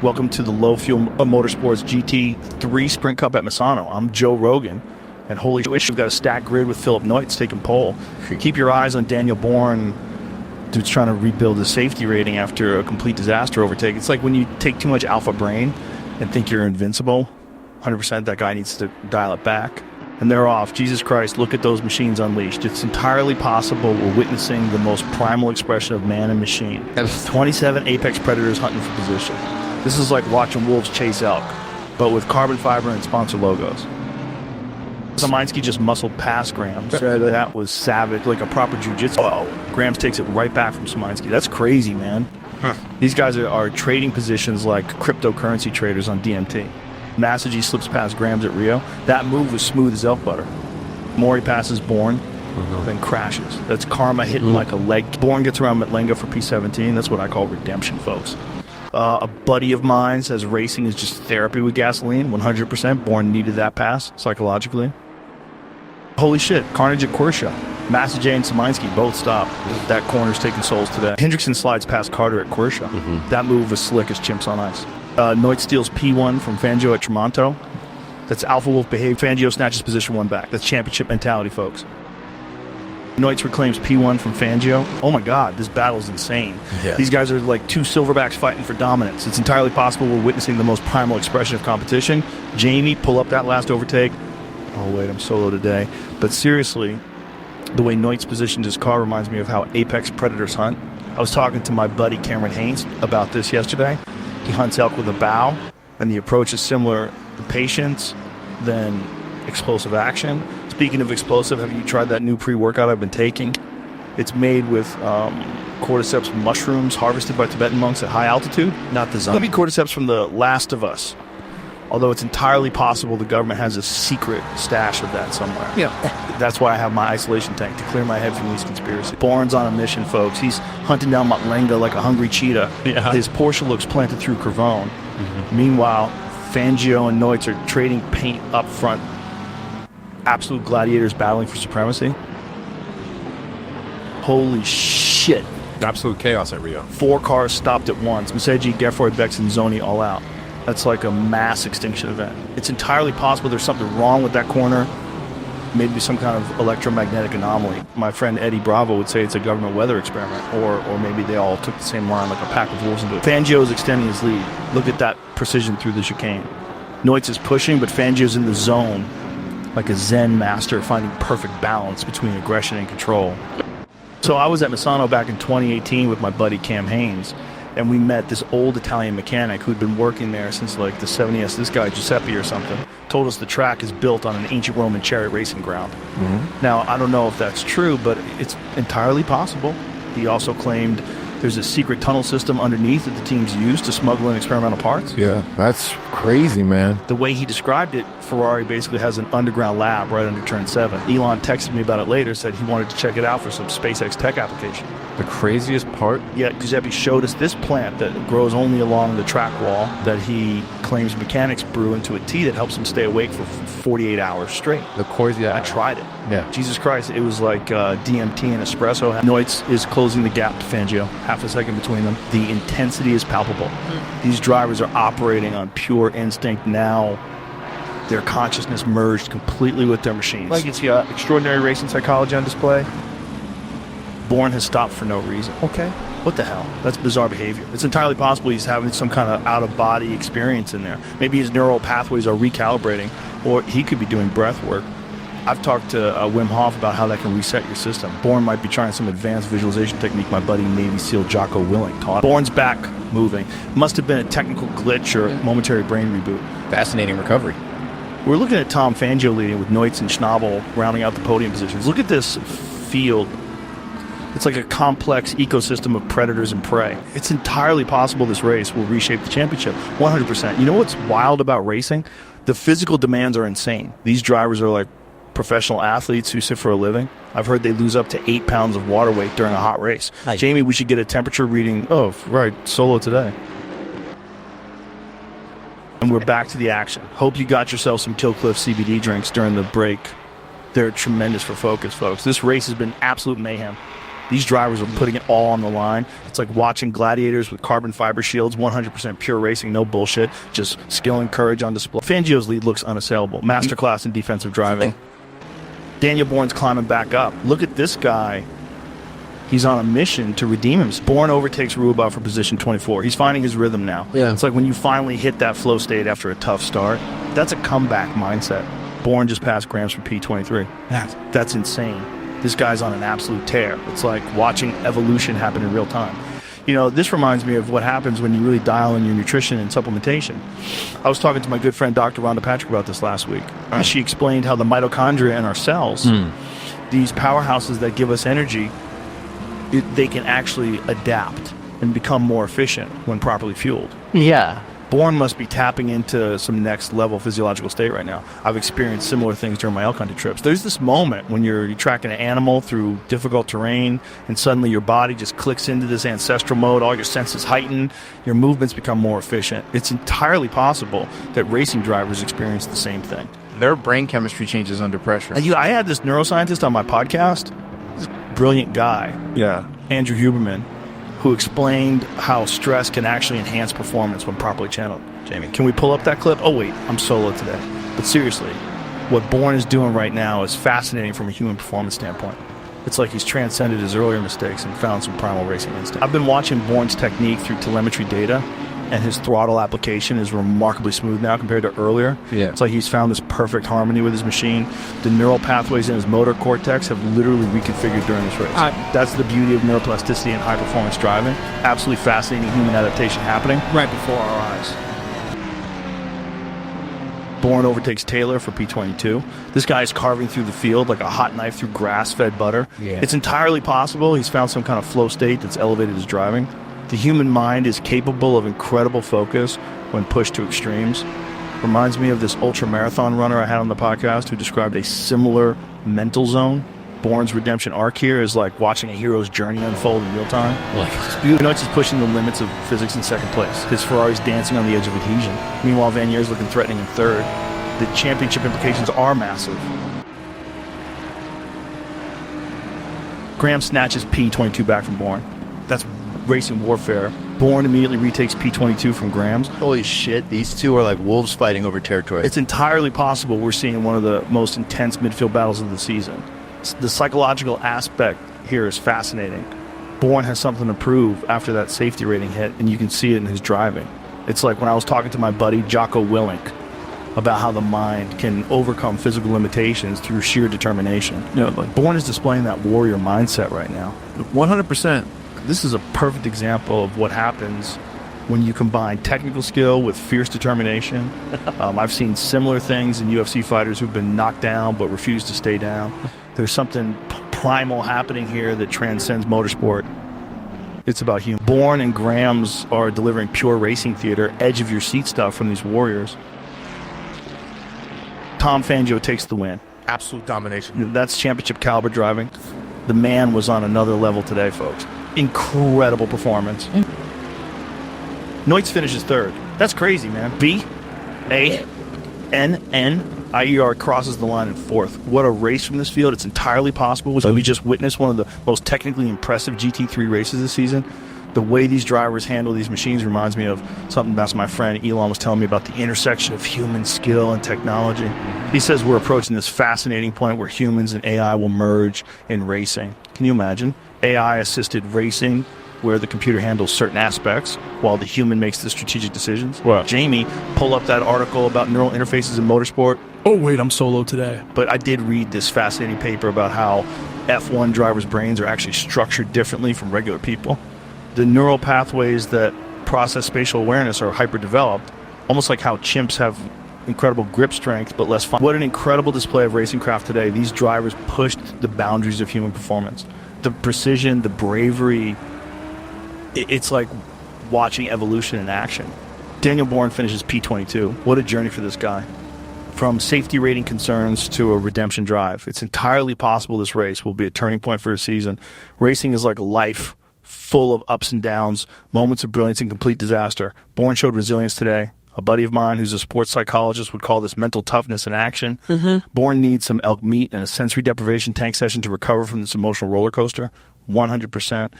Welcome to the Low Fuel Motorsports GT3 Sprint Cup at Misano. I'm Joe Rogan, and holy shit, we've got a stacked grid with Philip Neutz taking pole. Keep your eyes on Daniel Bourne, dude's trying to rebuild his safety rating after a complete disaster overtake. It's like when you take too much alpha brain and think you're invincible. 100% that guy needs to dial it back. And they're off. Jesus Christ, look at those machines unleashed. It's entirely possible we're witnessing the most primal expression of man and machine. 27 apex predators hunting for position. This is like watching wolves chase elk, but with carbon fiber and sponsor logos. Szymański just muscled past Grams. That was savage, like a proper jiu-jitsu. Oh, Grams takes it right back from Szymański. That's crazy, man. These guys are trading positions like cryptocurrency traders on DMT. Massagey slips past Grams at Rio. That move was smooth as elk butter. Mori passes Bourne, then crashes. That's karma hitting like a leg. Bourne gets around Metlenga for P17. That's what I call redemption, folks. A buddy of mine says racing is just therapy with gasoline. 100%. Bourne needed that pass psychologically. Holy shit. Carnage at Cartesia. Massagey and Szymański both stop. That corner's taking souls today. Hendrickson slides past Carter at Cartesia. That move was slick as chimps on ice. Neutz steals P1 from Fangio at Tremonto. That's alpha wolf behavior. Fangio snatches position 1 back. That's championship mentality, folks. Neutz reclaims P1 from Fangio. Oh my God, this battle is insane. Yeah. These guys are like two silverbacks fighting for dominance. It's entirely possible we're witnessing the most primal expression of competition. Jamie, pull up that last overtake. Oh wait, I'm solo today. But seriously, the way Neutz positioned his car reminds me of how apex predators hunt. I was talking to my buddy Cameron Haynes about this yesterday. He hunts elk with a bow, and the approach is similar to patience, then explosive action. Speaking of explosive, have you tried that new pre-workout I've been taking? It's made with cordyceps mushrooms harvested by Tibetan monks at high altitude. Not the zombie cordyceps from The Last of Us. Although it's entirely possible the government has a secret stash of that somewhere. Yeah. That's why I have my isolation tank, to clear my head from these conspiracies. Bourne's on a mission, folks. He's hunting down Metlenga like a hungry cheetah. Yeah. His Porsche looks planted through Curvone. Meanwhile, Fangio and Neutz are trading paint up front. Absolute gladiators battling for supremacy. Holy shit. Absolute chaos at Rio. 4 cars stopped at once. Massagey, Gefroy, Bex, and Zoni all out. That's like a mass extinction event. It's entirely possible there's something wrong with that corner. Maybe some kind of electromagnetic anomaly. My friend Eddie Bravo would say it's a government weather experiment, or maybe they all took the same line like a pack of wolves into it. Fangio is extending his lead. Look at that precision through the chicane. Neutz is pushing, but Fangio's in the zone, like a Zen master finding perfect balance between aggression and control. So I was at Misano back in 2018 with my buddy Cam Haynes, and we met this old Italian mechanic who'd been working there since like the 70s. This guy, Giuseppe or something, told us the track is built on an ancient Roman chariot racing ground. Now, I don't know if that's true, but it's entirely possible. He also claimed there's a secret tunnel system underneath that the teams use to smuggle in experimental parts. Yeah, that's crazy, man. The way he described it, Ferrari basically has an underground lab right under turn 7. Elon texted me about it later, said he wanted to check it out for some SpaceX tech application. The craziest part? Yeah, Giuseppe showed us this plant that grows only along the track wall that he claims mechanics brew into a tea that helps him stay awake for 48 hours straight. The Cartesia. I tried it. Yeah. Jesus Christ, it was like DMT and espresso. Neutz is closing the gap to Fangio, half a second between them. The intensity is palpable. These drivers are operating on pure instinct now. Their consciousness merged completely with their machines. Like it's extraordinary racing psychology on display. Bourne has stopped for no reason. Okay. What the hell? That's bizarre behavior. It's entirely possible he's having some kind of out-of-body experience in there. Maybe his neural pathways are recalibrating, or he could be doing breath work. I've talked to Wim Hof about how that can reset your system. Bourne might be trying some advanced visualization technique my buddy Navy SEAL Jocko Willing taught. Bourne's back moving. Must have been a technical glitch or momentary brain reboot. Fascinating recovery. We're looking at Tom Fangio leading with Neutz and Schnabel rounding out the podium positions. Look at this field. It's like a complex ecosystem of predators and prey. It's entirely possible this race will reshape the championship. 100%. You know what's wild about racing? The physical demands are insane. These drivers are like professional athletes who sit for a living. I've heard they lose up to 8 pounds of water weight during a hot race. Hi. Jamie, we should get a temperature reading. Oh, right, solo today. And we're back to the action. Hope you got yourself some Killcliff CBD drinks during the break. They're tremendous for focus, folks. This race has been absolute mayhem. These drivers are putting it all on the line. It's like watching gladiators with carbon fiber shields, 100% pure racing, no bullshit, just skill and courage on display. Fangio's lead looks unassailable. Masterclass in defensive driving. Daniel Bourne's climbing back up. Look at this guy. He's on a mission to redeem him. Bourne overtakes Ruba for position 24. He's finding his rhythm now. Yeah. It's like when you finally hit that flow state after a tough start. That's a comeback mindset. Bourne just passed Grams for P23. That's insane. This guy's on an absolute tear. It's like watching evolution happen in real time. You know, this reminds me of what happens when you really dial in your nutrition and supplementation. I was talking to my good friend Dr. Rhonda Patrick about this last week. She explained how the mitochondria in our cells, these powerhouses that give us energy, they can actually adapt and become more efficient when properly fueled. Yeah. Bourne must be tapping into some next level physiological state right now. I've experienced similar things during my elk hunting trips. There's this moment when you're tracking an animal through difficult terrain and suddenly your body just clicks into this ancestral mode, all your senses heighten, your movements become more efficient. It's entirely possible that racing drivers experience the same thing. Their brain chemistry changes under pressure. And I had this neuroscientist on my podcast, this brilliant guy, Andrew Huberman, who explained how stress can actually enhance performance when properly channeled. Jamie, can we pull up that clip? Oh wait, I'm solo today. But seriously, what Bourne is doing right now is fascinating from a human performance standpoint. It's like he's transcended his earlier mistakes and found some primal racing instinct. I've been watching Bourne's technique through telemetry data, and his throttle application is remarkably smooth now compared to earlier. Yeah. It's like he's found this perfect harmony with his machine. The neural pathways in his motor cortex have literally reconfigured during this race. That's the beauty of neuroplasticity and high-performance driving. Absolutely fascinating human adaptation happening right before our eyes. Bourne overtakes Taylor for P22. This guy is carving through the field like a hot knife through grass-fed butter. Yeah. It's entirely possible he's found some kind of flow state that's elevated his driving. The human mind is capable of incredible focus when pushed to extremes. Reminds me of this ultra-marathon runner I had on the podcast who described a similar mental zone. Bourne's redemption arc here is like watching a hero's journey unfold in real time. Notes is pushing the limits of physics in second place. His Ferrari's dancing on the edge of adhesion. Meanwhile, Vanier's looking threatening in third. The championship implications are massive. Graham snatches P22 back from Bourne. That's racing warfare. Bourne immediately retakes P22 from Grams. Holy shit, these two are like wolves fighting over territory. It's entirely possible we're seeing one of the most intense midfield battles of the season. The psychological aspect here is fascinating. Bourne has something to prove after that safety rating hit, and you can see it in his driving. It's like when I was talking to my buddy Jocko Willink about how the mind can overcome physical limitations through sheer determination. Bourne is displaying that warrior mindset right now. 100%. This is a perfect example of what happens when you combine technical skill with fierce determination. I've seen similar things in UFC fighters who've been knocked down but refuse to stay down. There's something primal happening here that transcends motorsport. It's about human. Bourne and Grams are delivering pure racing theater, edge-of-your-seat stuff from these warriors. Tom Fangio takes the win. Absolute domination. That's championship caliber driving. The man was on another level today, folks. Incredible performance. Neutz finishes third. That's crazy, man. B-A-N-N-I-E-R crosses the line in fourth. What a race from this field. It's entirely possible. We just witnessed one of the most technically impressive GT3 races this season. The way these drivers handle these machines reminds me of something that my friend Elon was telling me about the intersection of human skill and technology. He says we're approaching this fascinating point where humans and AI will merge in racing. Can you imagine? AI-assisted racing where the computer handles certain aspects while the human makes the strategic decisions. Wow. Jamie, pull up that article about neural interfaces in motorsport. Oh, wait, I'm solo today. But I did read this fascinating paper about how F1 drivers' brains are actually structured differently from regular people. The neural pathways that process spatial awareness are hyper-developed, almost like how chimps have incredible grip strength but less fun. What an incredible display of racing craft today. These drivers pushed the boundaries of human performance. The precision, the bravery, it's like watching evolution in action. Daniel Bourne finishes P22. What a journey for this guy. From safety rating concerns to a redemption drive. It's entirely possible this race will be a turning point for his season. Racing is like a life full of ups and downs, moments of brilliance and complete disaster. Bourne showed resilience today. A buddy of mine who's a sports psychologist would call this mental toughness in action. Bourne needs some elk meat and a sensory deprivation tank session to recover from this emotional roller coaster. 100%.